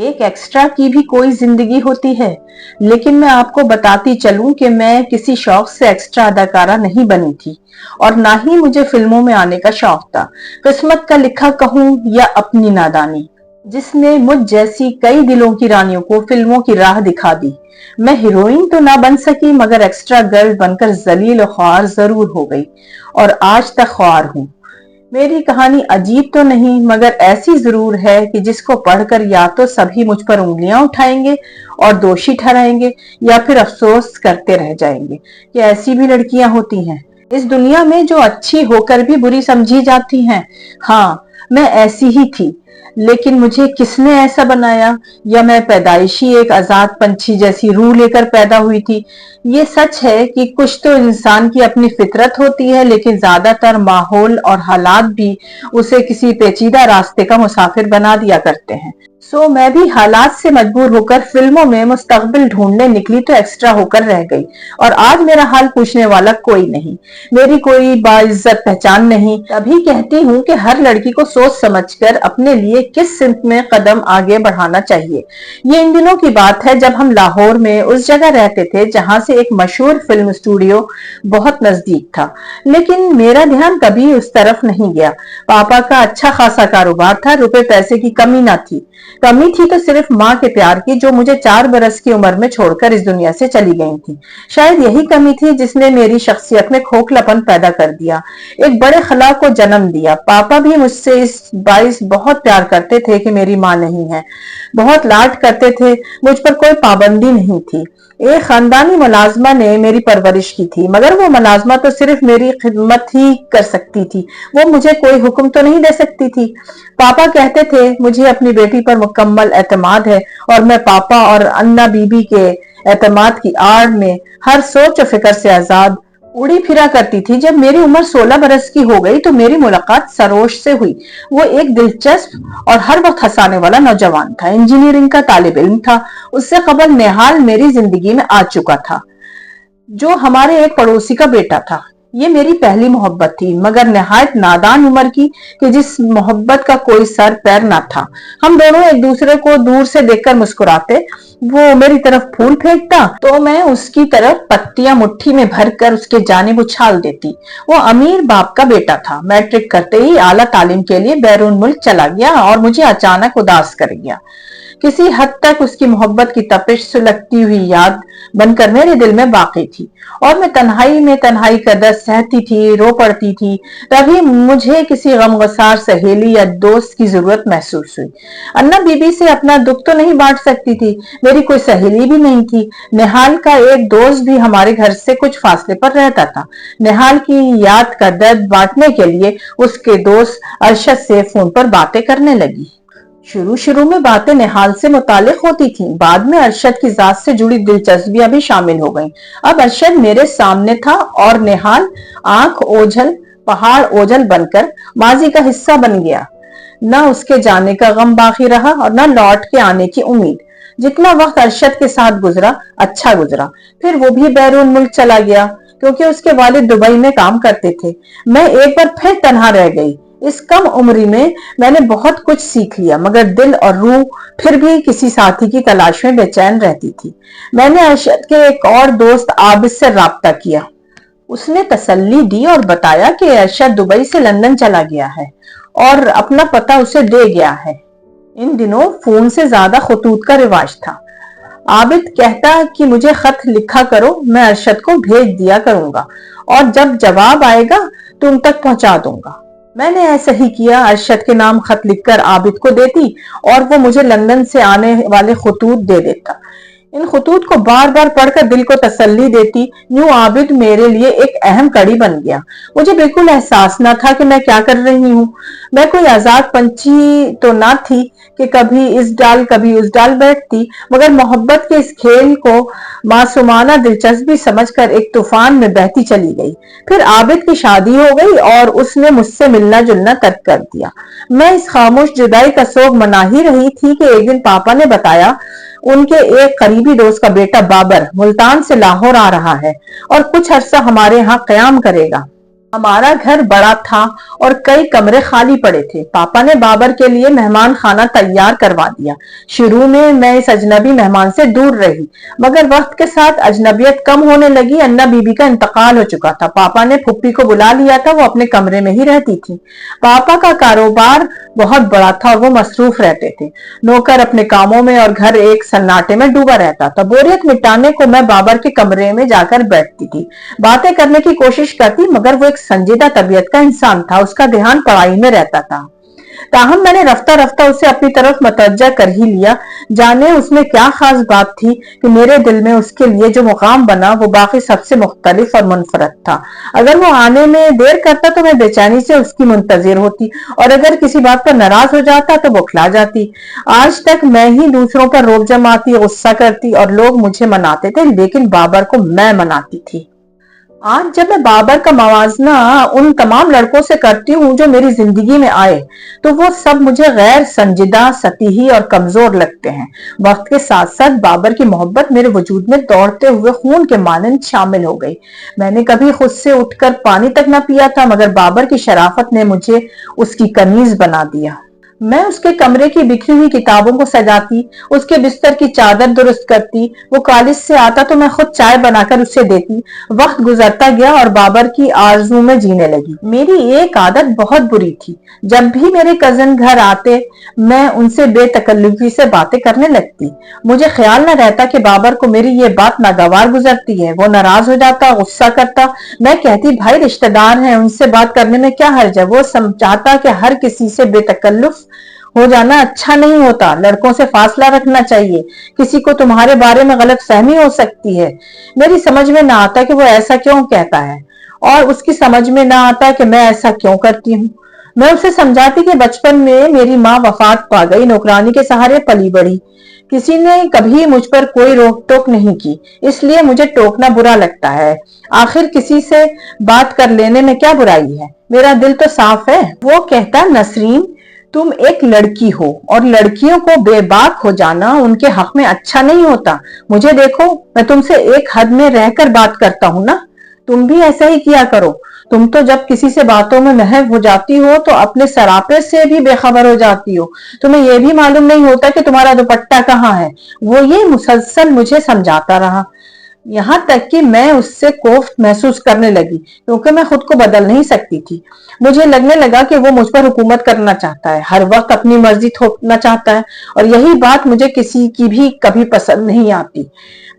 एक एक्स्ट्रा की भी कोई जिंदगी होती है। लेकिन मैं आपको बताती चलूं कि मैं किसी शौक से एक्स्ट्रा अदाकारा नहीं बनी थी और ना ही मुझे फिल्मों में आने का शौक था। किस्मत का लिखा कहूं या अपनी नादानी, जिसने मुझ जैसी कई दिलों की रानियों को फिल्मों की राह दिखा दी। मैं हीरोइन तो ना बन सकी, मगर एक्स्ट्रा गर्ल बनकर जलील और ख्वार जरूर हो गई और आज तक ख्वार हूं। मेरी कहानी अजीब तो नहीं, मगर ऐसी जरूर है कि जिसको पढ़कर या तो सभी मुझ पर उंगलियां उठाएंगे और दोषी ठहराएंगे, या फिर अफसोस करते रह जाएंगे कि ऐसी भी लड़कियां होती हैं इस दुनिया में जो अच्छी होकर भी बुरी समझी जाती हैं। हाँ, मैं ऐसी ही थी, लेकिन मुझे किसने ऐसा बनाया, या मैं पैदाइशी एक आजाद पंछी जैसी रूह लेकर पैदा हुई थी। ये सच है कि कुछ तो इंसान की अपनी फितरत होती है, लेकिन ज्यादातर माहौल और हालात भी उसे किसी पेचीदा रास्ते का मुसाफिर बना दिया करते हैं। मैं भी हालात से मजबूर होकर फिल्मों में मुस्तकबिल ढूंढने निकली तो एक्स्ट्रा होकर रह गई, और आज मेरा हाल पूछने वाला कोई नहीं, मेरी कोई बाइज्जत पहचान नहीं। तभी कहती हूँ कि हर लड़की को सोच समझकर अपने लिए किस सिमत में कदम आगे बढ़ाना चाहिए। ये इन दिनों की बात है जब हम लाहौर में उस जगह रहते थे जहां से एक मशहूर फिल्म स्टूडियो बहुत नजदीक था, लेकिन मेरा ध्यान कभी उस तरफ नहीं गया। पापा का अच्छा खासा कारोबार था, रुपए पैसे की कमी ना थी। कमी थी तो सिर्फ माँ के प्यार की, जो मुझे 4 बरस की उम्र में छोड़कर इस दुनिया से चली गई थी। शायद यही कमी थी जिसने मेरी शख्सियत में खोखलापन पैदा कर दिया, एक बड़े खला को जन्म दिया। पापा भी मुझसे इस बाइस बहुत प्यार करते थे कि मेरी माँ नहीं है, बहुत लाड करते थे, मुझ पर कोई पाबंदी नहीं थी। एक खानदानी मुलाजमा ने मेरी परवरिश की थी, मगर वो मुलाजमा तो सिर्फ मेरी खिदमत ही कर सकती थी, वो मुझे कोई हुक्म तो नहीं दे सकती थी। पापा कहते थे मुझे अपनी बेटी पर मुकम्मल एतमाद है, और मैं पापा और अन्ना बीबी के एतमाद की आड़ में हर सोच और फिक्र से आजाद उड़ी फिरा करती थी। जब मेरी उम्र 16 बरस की हो गई तो मेरी मुलाकात सरोज से हुई। वो एक दिलचस्प और हर वक्त हंसाने वाला नौजवान था, इंजीनियरिंग का तालिब इल्म था। उससे कबल नेहाल मेरी जिंदगी में आ चुका था, जो हमारे एक पड़ोसी का बेटा था। ये मेरी पहली मोहब्बत थी, मगर निहायत नादान उम्र की, कि जिस मोहब्बत का कोई सर पैर ना था। हम दोनों एक दूसरे को दूर से देखकर मुस्कुराते। वो मेरी तरफ फूल फेंकता तो मैं उसकी तरफ पत्तियां मुट्ठी में भरकर उसके जानिब उछाल देती। वो अमीर बाप का बेटा था, मैट्रिक करते ही आला तालीम के लिए बैरून मुल्क चला गया और मुझे अचानक उदास कर गया। किसी हद तक उसकी मोहब्बत की तपिश सुलगती हुई याद बनकर मेरे दिल में बाकी थी, और मैं तन्हाई में तन्हाई का दर्द सहती थी, रो पड़ती थी। तभी मुझे किसी गमगसार सहेली या दोस्त की जरूरत महसूस हुई। अन्ना बीबी से अपना दुख तो नहीं बांट सकती थी, मेरी कोई सहेली भी नहीं थी। निहाल का एक दोस्त भी हमारे घर से कुछ फासले पर रहता था। निहाल की याद का दर्द बांटने के लिए उसके दोस्त अरशद से फोन पर बातें करने लगी। शुरू में बातें निहाल से मुतालिक होती थीं, बाद में अरशद की जात से जुड़ी दिलचस्पियां भी शामिल हो गईं। अब अरशद मेरे सामने था और निहाल आंख ओझल पहाड़ ओझल बनकर माजी का हिस्सा बन गया। न उसके जाने का गम बाकी रहा और न लौट के आने की उम्मीद। जितना वक्त अरशद के साथ गुजरा अच्छा गुजरा। फिर वो भी बैरून मुल्क चला गया, क्योंकि उसके वालिद दुबई में काम करते थे। मैं एक बार फिर तन्हा रह गई। इस कम उम्री में मैंने बहुत कुछ सीख लिया, मगर दिल और रूह फिर भी किसी साथी की तलाश में बेचैन रहती थी। मैंने अरशद के एक और दोस्त आबिद से राब्ता किया। उसने तसल्ली दी और बताया कि अरशद दुबई से लंदन चला गया है और अपना पता उसे दे गया है। इन दिनों फोन से ज्यादा खतूत का रिवाज था। आबिद कहता कि मुझे खत लिखा करो, मैं अरशद को भेज दिया करूंगा और जब जवाब आएगा तुम तक पहुंचा दूंगा। मैंने ऐसा ही किया। अरशद के नाम खत लिखकर आबिद को देती और वो मुझे लंदन से आने वाले खतूत दे देता। इन खतूत को बार बार पढ़कर दिल को तसल्ली देती। यूं आबिद मेरे लिए एक अहम कड़ी बन गया। मुझे बिल्कुल एहसास न था कि मैं क्या कर रही हूँ। मैं कोई आजाद पंछी तो ना थी कि कभी इस डाल कभी उस डाल बैठती, मगर मोहब्बत के इस खेल को मासूमाना दिलचस्पी समझकर एक तूफान में बहती चली गई। फिर आबिद की शादी हो गई और उसने मुझसे मिलना जुलना तर्क कर दिया। मैं इस खामोश जुदाई का सोग मना ही रही थी कि एक दिन पापा ने बताया उनके एक करीबी दोस्त का बेटा बाबर मुल्तान से लाहौर आ रहा है और कुछ अरसा हमारे यहाँ कयाम करेगा। हमारा घर बड़ा था और कई कमरे खाली पड़े थे। पापा ने बाबर के लिए मेहमान खाना तैयार करवा दिया। शुरू में मैं इस अजनबी मेहमान से दूर रही, मगर वक्त के साथ अजनबियत कम होने लगी। अन्ना बीबी का इंतकाल हो चुका था। पापा ने फुप्पी को बुला लिया था, वो अपने कमरे में ही रहती थी। पापा का कारोबार बहुत बड़ा था और वो मसरूफ रहते थे। नौकर अपने कामों में और घर एक सन्नाटे में डूबा रहता था। बोरियत मिटाने को मैं बाबर के कमरे में जाकर बैठती थी, बातें करने की कोशिश करती, मगर वो एक संजीदा तबीयत का इंसान था। उसका ध्यान पढ़ाई में रहता था। ताहम मैंने रफ्ता रफ्ता उसे अपनी तरफ मतवज्जा कर ही लिया। जाने उसमें क्या खास बात थी कि मेरे दिल में उसके लिए जो मुकाम बना वो बाकी सबसे मुख्तलिफ और मुनफरद था। अगर वो आने में देर करता तो मैं बेचैनी से उसकी मुंतजिर होती, और अगर किसी बात पर नाराज हो जाता तो बौखला जाती। आज तक मैं ही दूसरों पर रोब जमाती, गुस्सा करती और लोग मुझे मनाते थे, लेकिन बाबर को मैं मनाती थी। आज जब मैं बाबर का मवाजना उन तमाम लड़कों से करती हूँ जो मेरी जिंदगी में आए, तो वो सब मुझे गैर संजीदा, सतीही और कमजोर लगते हैं। वक्त के साथ साथ बाबर की मोहब्बत मेरे वजूद में दौड़ते हुए खून के मानंद शामिल हो गई। मैंने कभी खुद से उठकर पानी तक न पिया था, मगर बाबर की शराफत ने मुझे उसकी कनीज बना दिया। मैं उसके कमरे की बिखरी हुई किताबों को सजाती, उसके बिस्तर की चादर दुरुस्त करती। वो कॉलेज से आता तो मैं खुद चाय बनाकर उसे देती। वक्त गुजरता गया और बाबर की आरज़ू में जीने लगी। मेरी एक आदत बहुत बुरी थी। जब भी मेरे कजन घर आते, मैं उनसे बेतकल्लुफी से बातें करने लगती। मुझे ख्याल न रहता कि बाबर को मेरी ये बात नागवार गुजरती है। वो नाराज हो जाता, गुस्सा करता। मैं कहती, भाई रिश्तेदार हैं, उनसे बात करने में क्या हर्ज है। वो समझाता कि हर किसी से बेतकल्लुफ हो जाना अच्छा नहीं होता, लड़कों से फासला रखना चाहिए, किसी को तुम्हारे बारे में गलत फहमी हो सकती है। मेरी समझ में ना आता कि वो ऐसा क्यों कहता है, और उसकी समझ में ना आता कि मैं ऐसा क्यों करती हूँ। मैं उसे समझाती कि बचपन में मेरी माँ वफात पा गई, नौकरानी के सहारे पली बड़ी। किसी ने कभी मुझ पर कोई रोक टोक नहीं की, इसलिए मुझे टोकना बुरा लगता है। आखिर किसी से बात कर लेने में क्या बुराई है, मेरा दिल तो साफ है। वो कहता, नसरीन तुम एक लड़की हो और लड़कियों को बेबाक हो जाना उनके हक में अच्छा नहीं होता। मुझे देखो, मैं तुमसे एक हद में रहकर बात करता हूं ना, तुम भी ऐसा ही किया करो। तुम तो जब किसी से बातों में महव हो जाती हो तो अपने सरापे से भी बेखबर हो जाती हो। तुम्हें यह भी मालूम नहीं होता कि तुम्हारा दुपट्टा कहाँ है। वो ये मुसलसल मुझे समझाता रहा, यहाँ तक कि मैं उससे कोफ्त महसूस करने लगी, क्योंकि मैं खुद को बदल नहीं सकती थी। मुझे लगने लगा कि वो मुझ पर हुकूमत करना चाहता है, हर वक्त अपनी मर्जी थोपना चाहता है, और यही बात मुझे किसी की भी कभी पसंद नहीं आती।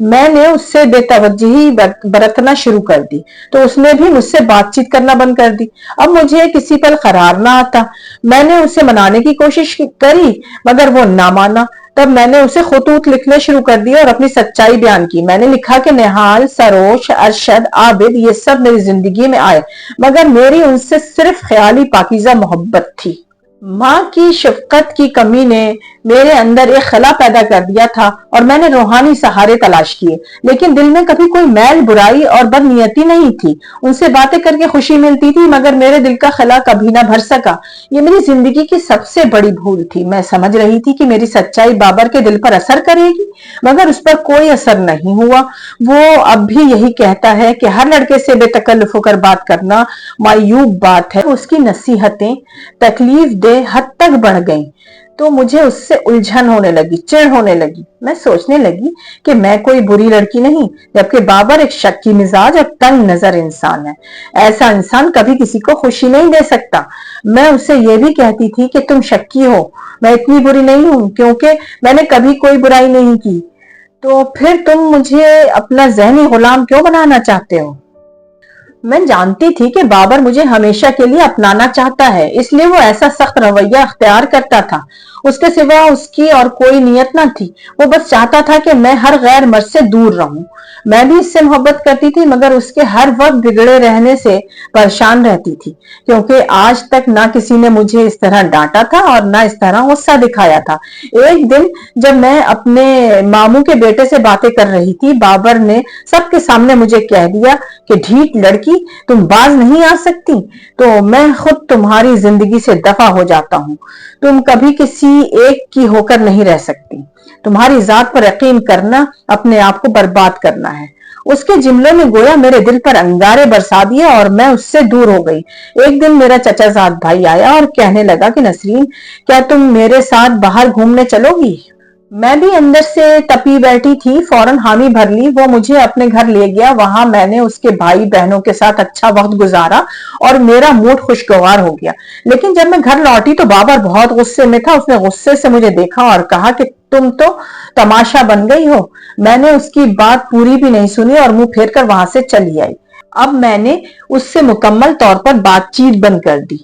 मैंने उससे बेतवज्जही बरतना शुरू कर दी, तो उसने भी मुझसे बातचीत करना बंद कर दी। अब मुझे किसी पर करार ना आता। मैंने उसे मनाने की कोशिश करी, मगर वो ना माना। तब मैंने उसे खतूत लिखने शुरू कर दिए और अपनी सच्चाई बयान की। मैंने लिखा कि निहाल, सरोश, अरशद, आबिद ये सब मेरी जिंदगी में आए, मगर मेरी उनसे सिर्फ ख्याली पाकीज़ा मोहब्बत थी। माँ की शफकत की कमी ने मेरे अंदर एक खला पैदा कर दिया था और मैंने रूहानी सहारे तलाश किए, लेकिन दिल में कभी कोई मैल, बुराई और बदनीयती नहीं थी। उनसे बातें करके खुशी मिलती थी, मगर मेरे दिल का खला कभी ना भर सका। ये मेरी जिंदगी की सबसे बड़ी भूल थी। मैं समझ रही थी कि मेरी सच्चाई बाबर के दिल पर असर करेगी, मगर उस पर कोई असर नहीं हुआ। वो अब भी यही कहता है कि हर लड़के से बेतकल्लुफ होकर बात करना मायूब बात है। उसकी नसीहतें तकलीफ दे हद तक बढ़ गईं, तो मुझे उससे उलझन होने लगी, चिढ़ होने लगी। मैं सोचने लगी कि मैं कोई बुरी लड़की नहीं, जबकि बाबर एक शक्की मिजाज और तंग नजर इंसान है। ऐसा इंसान कभी किसी को खुशी नहीं दे सकता। मैं उससे ये भी कहती थी कि तुम शक्की हो, मैं इतनी बुरी नहीं हूं, क्योंकि मैंने कभी कोई बुराई नहीं की। तो फिर तुम मुझे अपना ज़हनी गुलाम क्यों बनाना चाहते हो? मैं जानती थी कि बाबर मुझे हमेशा के लिए अपनाना चाहता है, इसलिए वो ऐसा सख्त रवैया अख्तियार करता था। उसके सिवा उसकी और कोई नियत न थी। वो बस चाहता था कि मैं हर गैर मर्द से दूर रहूं। मैं भी इससे मोहब्बत करती थी, मगर उसके हर वक्त बिगड़े रहने से परेशान रहती थी, क्योंकि आज तक ना किसी ने मुझे इस तरह डांटा था और ना इस तरह गुस्सा दिखाया था। एक दिन जब मैं अपने मामू के बेटे से बातें कर रही थी, बाबर ने सबके सामने मुझे कह दिया कि ढीठ लड़की, तुम बाज नहीं आ सकती, तो मैं खुद तुम्हारी जिंदगी से दफा हो जाता हूँ। तुम कभी किसी एक की होकर नहीं रह सकती। तुम्हारी जात पर यकीन करना अपने आप को बर्बाद करना है। اس کے جملوں نے گویا میرے دل پر انگارے برسا دیے اور میں اس سے دور ہو گئی۔ ایک دن میرا چچا زاد بھائی آیا اور کہنے لگا کہ نسرین، کیا تم میرے ساتھ باہر گھومنے چلو گی؟ میں بھی اندر سے تپی بیٹھی تھی، فوراً حامی بھر لی۔ وہ مجھے اپنے گھر لے گیا۔ وہاں میں نے اس کے بھائی بہنوں کے ساتھ اچھا وقت گزارا اور میرا موڈ خوشگوار ہو گیا۔ لیکن جب میں گھر لوٹی تو بابر بہت غصے میں تھا۔ اس نے غصے سے مجھے دیکھا اور کہا کہ تم تو تماشا بن گئی ہو۔ میں نے اس کی بات پوری بھی نہیں سنی اور منہ پھیر کر وہاں سے چلی آئی۔ اب میں نے اس سے مکمل طور پر بات چیت بند کر دی۔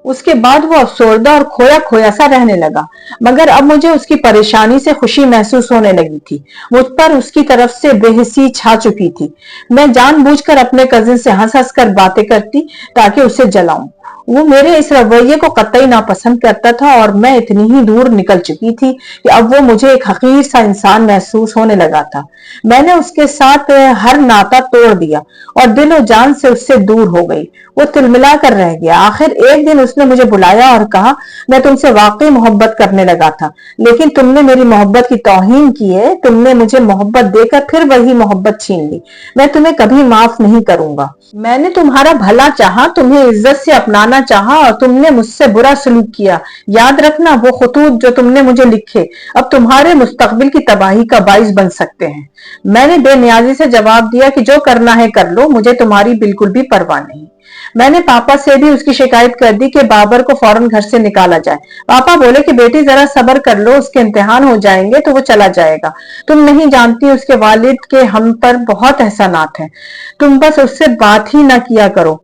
اس کے بعد وہ افسردہ اور کھویا کھویا سا رہنے لگا، مگر اب مجھے اس کی پریشانی سے خوشی محسوس ہونے لگی تھی۔ مجھ پر اس کی طرف سے بے حسی چھا چکی تھی۔ میں جان بوجھ کر اپنے کزن سے ہنس ہنس کر باتیں کرتی تاکہ اسے جلاؤں۔ وہ میرے اس رویے کو قطعی ناپسند کرتا تھا اور میں اتنی ہی دور نکل چکی تھی کہ اب وہ مجھے ایک حقیر سا انسان محسوس ہونے لگا تھا۔ میں نے اس کے ساتھ ہر ناطہ توڑ دیا اور دل و جان سے اس سے دور ہو گئی۔ وہ تلملا کر رہ گیا۔ آخر ایک دن اس نے مجھے بلایا اور کہا، میں تم سے واقعی محبت کرنے لگا تھا، لیکن تم نے میری محبت کی توہین کی ہے۔ تم نے مجھے محبت دے کر پھر وہی محبت چھین لی۔ میں تمہیں کبھی معاف نہیں کروں گا۔ میں نے تمہارا بھلا چاہا، تمہیں عزت سے اپنانا چاہا اور تم نے مجھ سے برا سلوک کیا۔ یاد رکھنا وہ خطوط جو تم نے مجھے لکھے اب تمہارے مستقبل کی تباہی کا باعث بن سکتے ہیں۔ میں نے بے نیازی سے جواب دیا کہ جو کرنا ہے کر لو، مجھے تمہاری بالکل بھی پرواہ نہیں۔ میں نے پاپا سے بھی اس کی شکایت کر دی کہ بابر کو فوراً گھر سے نکالا جائے۔ پاپا بولے کہ بیٹی ذرا صبر کر لو، اس کے امتحان ہو جائیں گے تو وہ چلا جائے گا۔ تم نہیں جانتی اس کے والد کے ہم پر بہت احسانات ہیں، تم بس اس سے بات ہی نہ کیا کرو۔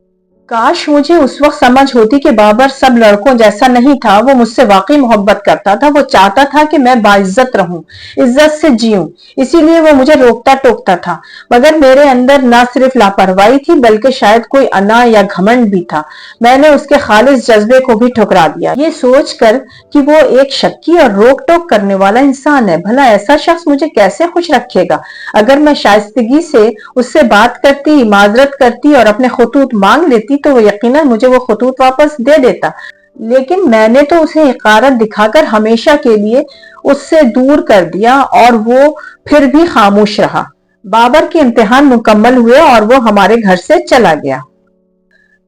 کاش مجھے اس وقت سمجھ ہوتی کہ بابر سب لڑکوں جیسا نہیں تھا، وہ مجھ سے واقعی محبت کرتا تھا۔ وہ چاہتا تھا کہ میں باعزت رہوں، عزت سے جیوں، اسی لیے وہ مجھے روکتا ٹوکتا تھا۔ مگر میرے اندر نہ صرف لاپرواہی تھی بلکہ شاید کوئی انا یا گھمنڈ بھی تھا۔ میں نے اس کے خالص جذبے کو بھی ٹھکرا دیا، یہ سوچ کر کہ وہ ایک شکی اور روک ٹوک کرنے والا انسان ہے۔ بھلا ایسا شخص مجھے کیسے خوش رکھے گا؟ اگر میں شائستگی سے اس سے بات کرتی، معذرت کرتی اور اپنے خطوط مانگ لیتی تو وہ یقیناً مجھے وہ خطوط واپس دے دیتا، لیکن میں نے تو اسے حقارت دکھا کر ہمیشہ کے لیے اس سے دور کر دیا اور وہ پھر بھی خاموش رہا۔ بابر کے امتحان مکمل ہوئے اور وہ ہمارے گھر سے چلا گیا۔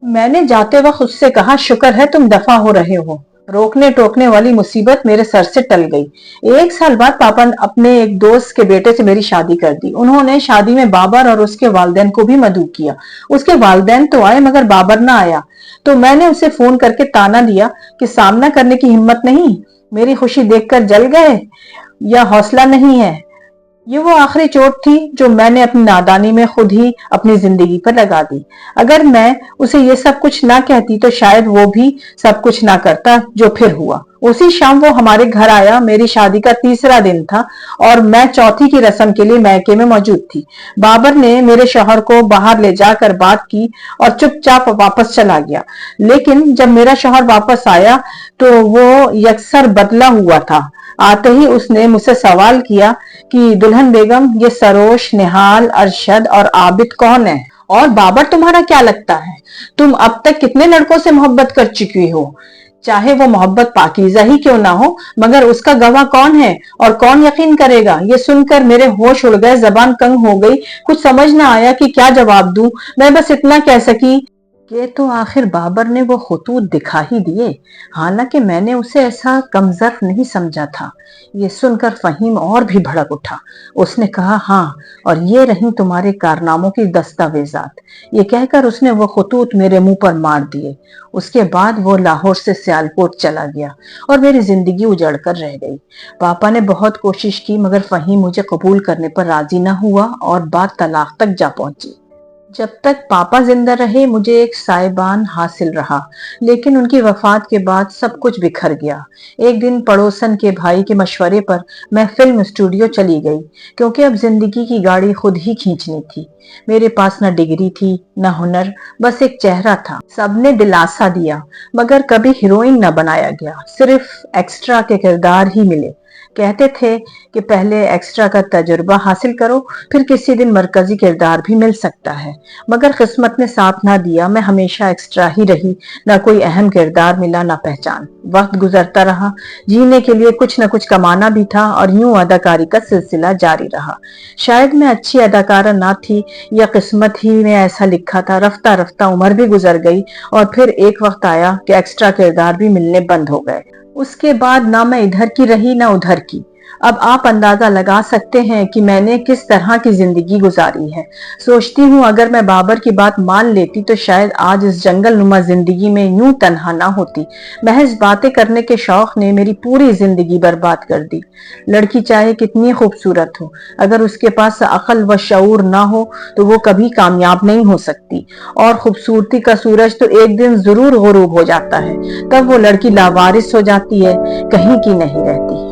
میں نے جاتے وقت اس سے کہا، شکر ہے تم دفع ہو رہے ہو، روکنے ٹوکنے والی مصیبت میرے سر سے ٹل گئی۔ ایک سال بعد پاپا نے اپنے ایک دوست کے بیٹے سے میری شادی کر دی۔ انہوں نے شادی میں بابر اور اس کے والدین کو بھی مدعو کیا۔ اس کے والدین تو آئے مگر بابر نہ آیا، تو میں نے اسے فون کر کے تانا دیا کہ سامنا کرنے کی ہمت نہیں، میری خوشی دیکھ کر جل گئے یا حوصلہ نہیں ہے۔ یہ وہ آخری چوٹ تھی جو میں نے اپنی نادانی میں خود ہی اپنی زندگی پر لگا دی۔ اگر میں اسے یہ سب کچھ نہ کہتی تو شاید وہ بھی سب کچھ نہ کرتا جو پھر ہوا۔ اسی شام وہ ہمارے گھر آیا۔ میری شادی کا تیسرا دن تھا اور میں چوتھی کی رسم کے لیے میکے میں موجود تھی۔ بابر نے میرے شوہر کو باہر لے جا کر بات کی اور چپ چاپ واپس چلا گیا، لیکن جب میرا شوہر واپس آیا تو وہ یکسر بدلا ہوا تھا۔ آتے ہی اس نے مجھ سے سوال کیا کہ دلہن بیگم، یہ سروش، نہال، ارشد اور عابد کون ہے؟ اور بابر تمہارا کیا لگتا ہے؟ تم اب تک کتنے لڑکوں سے محبت کر چکی ہو؟ چاہے وہ محبت پاکیزہ ہی کیوں نہ ہو، مگر اس کا گواہ کون ہے اور کون یقین کرے گا؟ یہ سن کر میرے ہوش اڑ گئے، زبان کنگ ہو گئی، کچھ سمجھ نہ آیا کہ کیا جواب دوں۔ میں بس اتنا کہہ سکی کہ تو آخر بابر نے وہ خطوط دکھا ہی دیے، حالانکہ میں نے اسے ایسا کمظرف نہیں سمجھا تھا۔ یہ سن کر فہیم اور بھی بھڑک اٹھا۔ اس نے کہا، ہاں، اور یہ رہیں تمہارے کارناموں کی دستاویزات۔ یہ کہہ کر اس نے وہ خطوط میرے منہ پر مار دیے۔ اس کے بعد وہ لاہور سے سیالکوٹ چلا گیا اور میری زندگی اجڑ کر رہ گئی۔ پاپا نے بہت کوشش کی مگر فہیم مجھے قبول کرنے پر راضی نہ ہوا اور بات طلاق تک جا پہنچی۔ جب تک پاپا زندہ رہے مجھے ایک سائبان حاصل رہا، لیکن ان کی وفات کے بعد سب کچھ بکھر گیا۔ ایک دن پڑوسن کے بھائی کے مشورے پر میں فلم اسٹوڈیو چلی گئی، کیونکہ اب زندگی کی گاڑی خود ہی کھینچنی تھی۔ میرے پاس نہ ڈگری تھی نہ ہنر، بس ایک چہرہ تھا۔ سب نے دلاسا دیا مگر کبھی ہیروئن نہ بنایا گیا، صرف ایکسٹرا کے کردار ہی ملے۔ कहते थे कि पहले एक्स्ट्रा का तजुर्बा हासिल करो, फिर किसी दिन मरकजी किरदार भी मिल सकता है। मगर किस्मत ने साथ ना दिया, मैं हमेशा एक्स्ट्रा ही रही, ना कोई अहम किरदार मिला, ना पहचान। वक्त गुजरता रहा, जीने के लिए कुछ न कुछ कमाना भी था और यूं अदाकारी का सिलसिला जारी रहा। शायद मैं अच्छी अदाकारा ना थी या किस्मत ही ने ऐसा लिखा था। रफ्ता रफ्ता उम्र भी गुजर गई और फिर एक वक्त आया कि एक्स्ट्रा किरदार भी मिलने बंद हो गए। उसके बाद ना मैं इधर की रही ना उधर की। अब आप अंदाजा लगा सकते हैं कि मैंने किस तरह की जिंदगी गुजारी है। सोचती हूँ अगर मैं बाबर की बात मान लेती तो शायद आज इस जंगल नुमा जिंदगी में यूं तन्हा ना होती। महज बातें करने के शौक ने मेरी पूरी जिंदगी बर्बाद कर दी। लड़की चाहे कितनी खूबसूरत हो, अगर उसके पास अक्ल व शऊर ना हो तो वो कभी कामयाब नहीं हो सकती। और खूबसूरती का सूरज तो एक दिन जरूर गुरूब हो जाता है, तब वो लड़की लावारिस हो जाती है, कहीं की नहीं रहती।